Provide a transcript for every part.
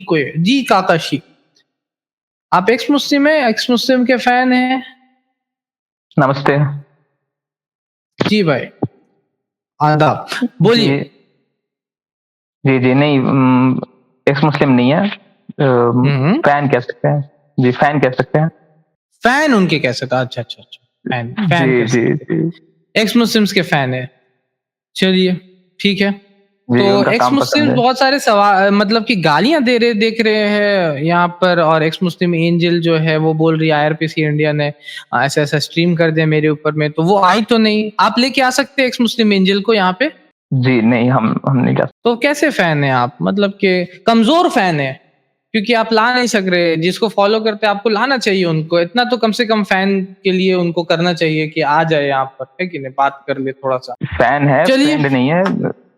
कोई जी काकाशी। आप एक्स मुस्लिम है, एक्स मुस्लिम के फैन हैं? नमस्ते। जी भाई, आदाब। जी, बोलिए। जी, नहीं एक्स मुस्लिम नहीं है। हम्म। फैन कह सकते हैं। जी, फैन कह सकते हैं। फैन उनके कह सकते, अच्छा अच्छा अच्छा, फैन जी, फैन कह जी, सकते, जी। एक्स मुस्लिम्स के फैन है। चलिए, ठीक है। तो जी, उनका एक्स काम पसंद मुस्लिम्स है। बहुत सारे मतलब कि गालियां दे रहे देख रहे हैं यहाँ पर, और एक्स मुस्लिम एंजल जो है वो बोल रही है आईआरपीसी इंडिया ने ऐसा ऐसा स्ट्रीम कर दिया मेरे ऊपर में, तो वो आई तो नहीं। आप लेके आ सकते हैं एक्स मुस्लिम एंजल को यहाँ पे? जी, नहीं हम नहीं जा तो कैसे फैन है आप, मतलब कि कमजोर फैन है, क्योंकि आप ला नहीं सक रहे। जिसको फॉलो करते हैं आपको लाना चाहिए उनको, इतना तो कम से कम फैन के लिए उनको करना चाहिए कि आ जाए यहाँ पर, है कि नहीं, बात कर ले थोड़ा सा। फैन है, चलिए, फ्रेंड नहीं है।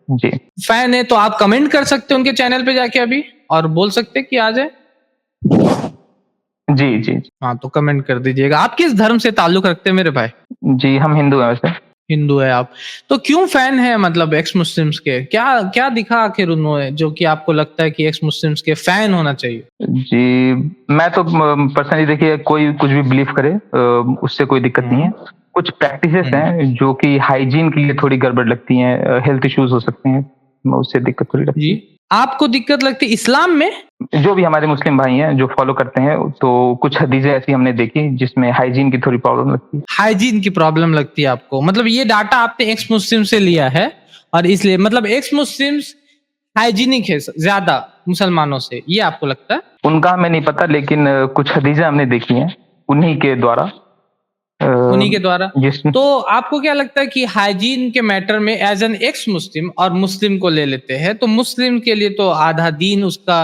जी। फैन है तो आप कमेंट कर सकते हैं उनके चैनल पे जाके अभी, और बोल सकते हैं कि आ जाए। जी, जी। हाँ, तो कमेंट कर दीजिएगा। आप किस धर्म से ताल्लुक रखते हैं मेरे भाई? जी, हम हिंदू हैं वैसे। हिंदू है आप? तो क्यों फैन है, मतलब एक्स मुस्लिम्स के क्या क्या दिखा आखिर उन्होंने जो कि आपको लगता है कि एक्स मुस्लिम्स के फैन होना चाहिए? जी, मैं तो पर्सनली देखिए कोई कुछ भी बिलीव करे उससे कोई दिक्कत नहीं हम्म। है। कुछ प्रैक्टिसेस हम्म। हैं जो कि हाइजीन के लिए थोड़ी गड़बड़ लगती हैं, हेल्थ इश्यूज़ हो सकते हैं, उससे दिक्कत थोड़ी जी, लगती है। आपको दिक्कत लगती है इस्लाम में? जो भी हमारे मुस्लिम भाई हैं जो फॉलो करते हैं, तो कुछ हदीसें ऐसी हमने देखी जिसमें हाइजीन की थोड़ी प्रॉब्लम लगती है। हाइजीन की प्रॉब्लम लगती है आपको, मतलब ये डाटा आपने एक्स मुस्लिम से लिया है, और इसलिए मतलब एक्स मुस्लिम्स हाइजीनिक है ज्यादा मुसलमानों से, ये आपको लगता है? उनका हमें नहीं पता लेकिन कुछ हदीसें हमने देखी हैं, उन्हीं के द्वारा उन्हीं के द्वारा। जिसमें तो आपको क्या लगता है कि हाइजीन के मैटर में एज एन एक्स मुस्लिम और मुस्लिम को ले लेते हैं, तो मुस्लिम के लिए तो आधा दीन उसका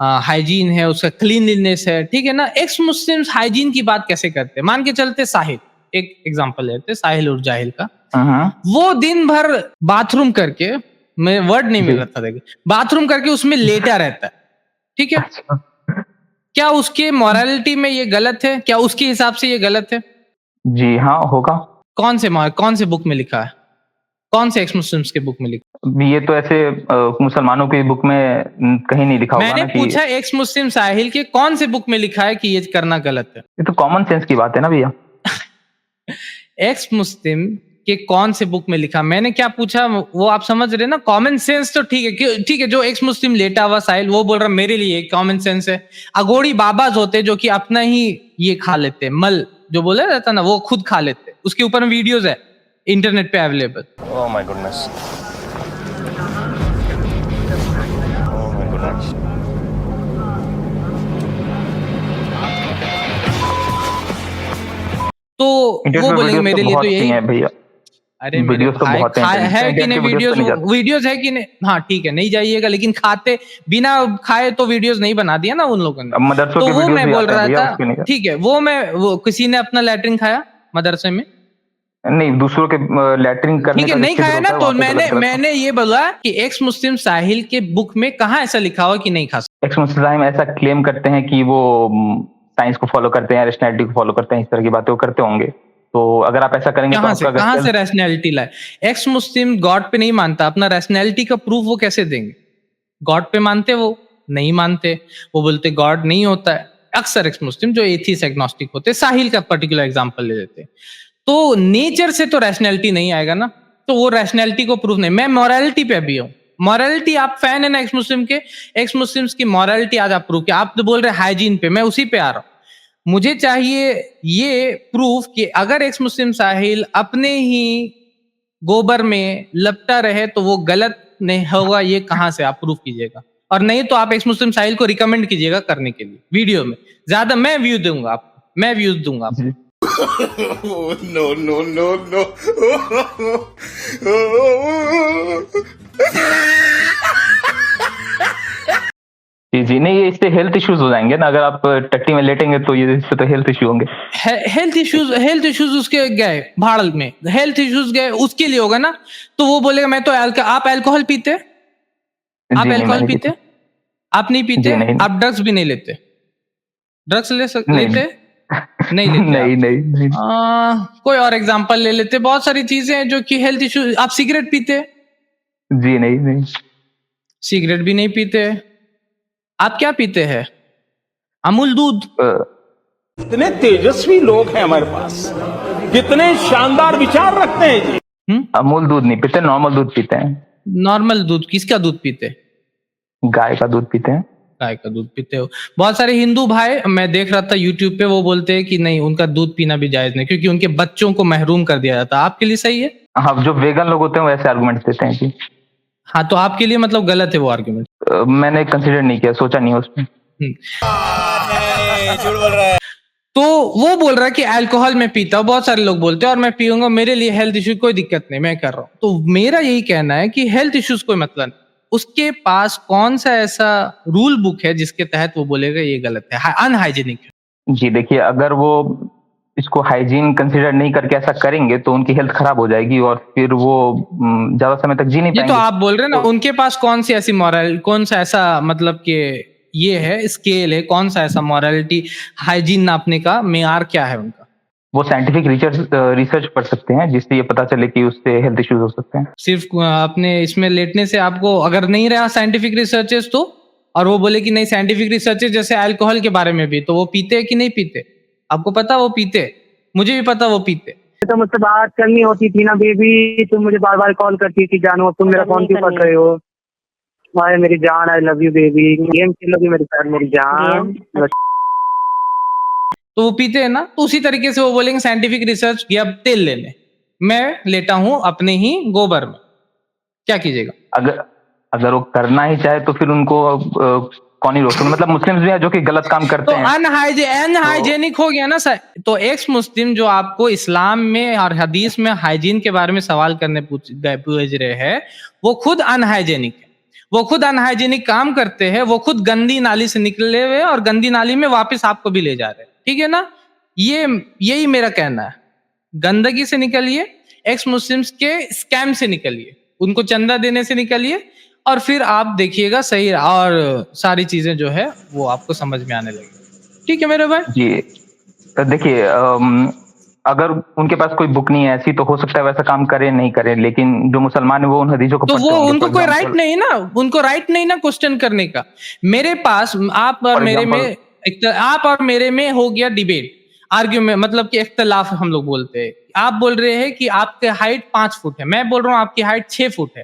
हाइजीन है, उसका क्लीनलीनेस है, ठीक है ना? एक्स मुस्लिम्स हाइजीन की बात कैसे करते हैं? मान के चलते साहिल, एक एग्जांपल लेते हैं साहिल और जाहिल का। हुँ, हुँ। वो दिन भर बाथरूम करके, मैं वर्ड नहीं मिल जी। रहा था, देखिए बाथरूम करके उसमें लेटा रहता है, ठीक है? अच्छा। क्या उसके मोरालिटी में ये गलत है? क्या उसके हिसाब से ये गलत है? जी हाँ, होगा। कौन से बुक में लिखा है? कौन से एक्स मुस्लिम्स के बुक में लिखा? ये तो ऐसे मुसलमानों की बुक में कहीं नहीं लिखा होगा मैंने ना कि पूछा एक्स मुस्लिम साहिल के कौन से बुक में लिखा है कि ये करना गलत है? ये तो कॉमन सेंस की बात है ना भैया। एक्स मुस्लिम के कौन से बुक में लिखा? मैंने क्या पूछा वो आप समझ रहे ना? कॉमन सेंस तो ठीक है ठीक है, जो एक्स मुस्लिम लेटा हुआ साहिल वो बोल रहा मेरे लिए कॉमन सेंस है। अगोड़ी बाबाज होते जो कि अपना ही ये खा लेते, मल जो बोला जाता ना, वो खुद खा लेते। उसके ऊपर वीडियोस है इंटरनेट पे available. Oh my goodness. Oh my goodness. तो इंटरनेट वो पे बोलेंगे वीडियोस तो मेरे लिए तो बहुत सी यही। हैं भैया। अरे मेरे वीडियोस तो भाई, बहुत हैं है इंटरनेट कि नहीं के वीडियोस तो वीडियोस? नहीं जाते। वीडियोस है कि नहीं? हाँ ठीक है, नहीं जाइएगा, लेकिन खाते बिना खाए तो वीडियोस नहीं बना दिया ना उन लोगों ने। अब मदरसों तो के वो वीडियोस मैं भी बोल आते हैं रहा भैया था, उस पे नहीं जाते। ठीक है, वो किसी ने अपना लैट्रिन खाया मदरसे में? नहीं, दूसरों के लैट्रिन करने ठीक है, का जो नहीं छिद्र खाया ना, होता है तो वहाँ पे मैंने गलत मैंने ये बोला कि एक्स मुस्लिम साहिल के बुक में कहाँ ऐसा लिखा हुआ कि नहीं खा सकते? एक्स मुस्लिम ऐसा क्लेम करते हैं कि वो साइंस को फॉलो करते हैं, रैशनैलिटी को फॉलो करते हैं, इस तरह की बातें वो करते होंगे। तो अगर आप ऐसा करेंगे तो आपका अगर कहाँ से सेल्फ रैशनैलिटी लाए? एक्स मुस्लिम गॉड पे नहीं मानता, अपना रैशनैलिटी का प्रूफ वो कैसे देंगे? गॉड पे मानते वो? नहीं मानते। वो बोलते गॉड नहीं होता है। अक्सर एक्स मुस्लिम जो एथीस्ट एग्नोस्टिक होते हैं, साहिल का पर्टिकुलर एग्जांपल ले लेते हैं। तो नेचर से तो रैशनैलिटी नहीं आएगा ना, तो वो रैशनैलिटी को प्रूफ नहीं। मैं मोरालिटी पे अभी हूँ। मोरालिटी आप फैन है ना एक्स मुस्लिम के, एक्स मुस्लिम्स की मोरालिटी आज आप प्रूफ किया। आप तो बोल रहे हाइजीन पे, मैं उसी पे आ रहा हूँ। मुझे चाहिए ये प्रूफ कि अगर एक्स मुस्लिम साहिल अपने ही गोबर में लपटा रहे तो वो गलत नहीं होगा, ये कहाँ से आप प्रूफ कीजिएगा? और नहीं तो आप एक्स मुस्लिम साहिल को रिकमेंड कीजिएगा करने के लिए वीडियो में। ज्यादा मैं व्यू दूंगा आपको, मैं व्यूज दूंगा आपको। जी। Oh no no no no. जी, नहीं ये इससे हेल्थ इश्यूज हो जाएंगे ना, अगर आप टट्टी में लेटेंगे तो ये इससे तो हेल्थ इश्यू होंगे। हेल्थ इश्यूज उसके गए भाड़ में, हेल्थ इश्यूज गए उसके लिए होगा ना। तो वो बोलेगा मैं तो आप अल्कोहल पीते? आप जी नहीं, मैं अल्कोहल नहीं पीते? पीता। आप नहीं पीते? जी नहीं, आप ड्रग्स भी नहीं लेते? ड्रग्स नहीं, लेते? नहीं लेते नहीं, आप? नहीं, नहीं। कोई और एग्जांपल ले लेते। बहुत सारी चीजें हैं जो कि हेल्थ इश्यू। आप सिगरेट पीते? जी नहीं, नहीं। सिगरेट भी नहीं पीते। आप क्या पीते हैं? अमूल दूध। कितने तेजस्वी लोग हैं हमारे पास, कितने शानदार विचार रखते हैं जी। अमूल दूध नहीं पीते, नॉर्मल दूध पीते हैं। नॉर्मल दूध? किसका दूध पीते? गाय का दूध पीते हैं। गाय का दूध पीते हो। बहुत सारे हिंदू भाई मैं देख रहा था यूट्यूब पे, वो बोलते हैं कि नहीं, उनका दूध पीना भी जायज नहीं, क्योंकि उनके बच्चों को महरूम कर दिया जाता है। आपके लिए सही है? हाँ, जो वेगन लोग होते हैं वैसे आर्गुमेंट्स देते हैं जी। हाँ, तो आपके लिए मतलब गलत है वो आर्ग्यूमेंट? मैंने कंसिडर नहीं किया, सोचा नहीं उसमें। तो वो बोल रहा है कि अल्कोहल मैं पीता हूँ, बहुत सारे लोग बोलते हैं, और मैं पीऊंगा, मेरे लिए हेल्थ इश्यू कोई दिक्कत नहीं, मैं कर रहा हूँ। तो मेरा यही कहना है कि हेल्थ इश्यूज कोई मतलब नहीं। उसके पास कौन सा ऐसा रूल बुक है जिसके तहत वो बोलेगा ये गलत है, अनहाइजीनिक है? जी देखिए, अगर वो इसको हाइजीन कंसिडर नहीं करके ऐसा करेंगे तो उनकी हेल्थ खराब हो जाएगी और फिर वो ज्यादा समय तक जी नहीं ये पाएंगे। तो आप बोल रहे हैं ना, उनके पास कौन सी ऐसी मॉरल, कौन सा ऐसा मतलब कि ये है स्केल है, कौन सा ऐसा मॉरलिटी, हाइजीन नापने का मेयार क्या है उनका? वो साइंटिफिक रिसर्च पढ़ सकते हैं जिससे ये पता चले कि उससे हेल्थ इश्यूज हो सकते हैं। सिर्फ अपने इसमें लेटने से आपको अगर नहीं रहा साइंटिफिक रिसर्चेस तो, और वो बोले कि नहीं साइंटिफिक रिसर्चेस जैसे अल्कोहल के बारे में भी, तो वो पीते हैं कि नहीं पीते? आपको पता वो पीते? मुझे भी पता वो पीते। तो मुझसे बात करनी होती थी ना बेबी, तुम मुझे बार बार कॉल करती थी, जानू तुम मेरा फोन क्यों कर रहे हो? हाय मेरी जान, I love you baby, game खेलोगी मेरे साथ मेरी जान? तो वो पीते हैं ना, तो उसी तरीके से वो बोलेंगे साइंटिफिक रिसर्च गया तेल लेने, मैं लेटा हूं अपने ही गोबर में, क्या कीजिएगा? अगर वो करना ही चाहे तो फिर उनको कौन ही रोक सकता? मतलब मुस्लिम्स भी है जो कि गलत काम करते तो हैं। अनहाइजेनिक हो गया ना सर। तो एक्स मुस्लिम जो आपको इस्लाम में और हदीस में हाइजीन के बारे में सवाल करने पूछ रहे हैं, वो खुद अनहाइजेनिक है, वो खुद अनहाइजेनिक काम करते हैं, वो खुद गंदी नाली से निकले हुए और गंदी नाली में वापस आपको भी ले जा रहे हैं, ठीक है ना? यही मेरा कहना है। गंदगी से निकलिए, एक्स मुस्लिम्स के स्कैम से निकलिए, उनको चंदा देने से निकलिए, और फिर आप देखिएगा सही, और सारी चीजें जो है वो आपको समझ में आने लगेगी। ठीक है मेरे भाई जी। तो देखिए, अगर उनके पास कोई बुक नहीं है ऐसी, तो हो सकता है वैसा काम करे नहीं करे, लेकिन जो मुसलमान है वो उन हदीसों को तो पढ़ते वो होंगे। उनको कोई राइट नहीं ना, उनको राइट नहीं ना क्वेश्चन करने का। मेरे पास आप और मेरे में आप और मेरे में हो गया डिबेट, आर्ग्यूमेंट, मतलब कि इख्तिलाफ हम लोग बोलते हैं। आप बोल रहे हैं कि आपकी हाइट 5 फुट है, मैं बोल रहा हूँ आपकी हाइट 6 फुट है।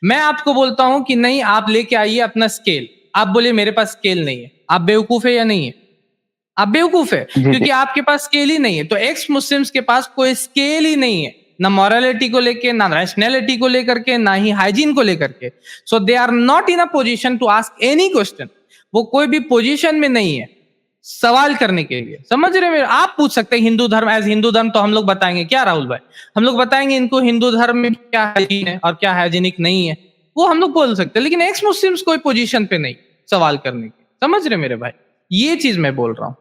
मैं आपको बोलता हूं कि नहीं आप लेके आइए अपना स्केल, आप बोले मेरे पास स्केल नहीं है। आप बेवकूफ है या नहीं है? आप बेवकूफ है, क्योंकि आपके पास स्केल ही नहीं है। तो एक्स मुस्लिम्स के पास कोई स्केल ही नहीं है, ना मॉरलिटी को लेके, ना रैशनैलिटी को लेकर के, ना ही हाइजीन को लेकर के। So they are not in a position to ask any question. वो कोई भी पोजीशन में नहीं है सवाल करने के लिए, समझ रहे हैं? आप पूछ सकते हैं हिंदू धर्म, एज हिंदू धर्म तो हम लोग बताएंगे क्या राहुल भाई? हम लोग बताएंगे इनको हिंदू धर्म में क्या हाइजीन है और क्या हाइजीनिक नहीं है, वो हम लोग बोल सकते हैं। लेकिन एक्स मुस्लिम्स कोई पोजीशन पे नहीं सवाल करने की, समझ रहे मेरे भाई? ये चीज मैं बोल रहा हूं।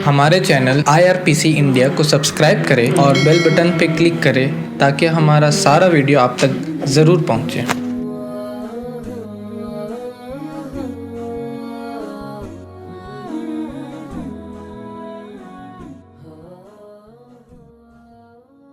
हमारे चैनल IRPC इंडिया को सब्सक्राइब करें और बेल बटन पे क्लिक करें ताकि हमारा सारा वीडियो आप तक जरूर पहुंचे।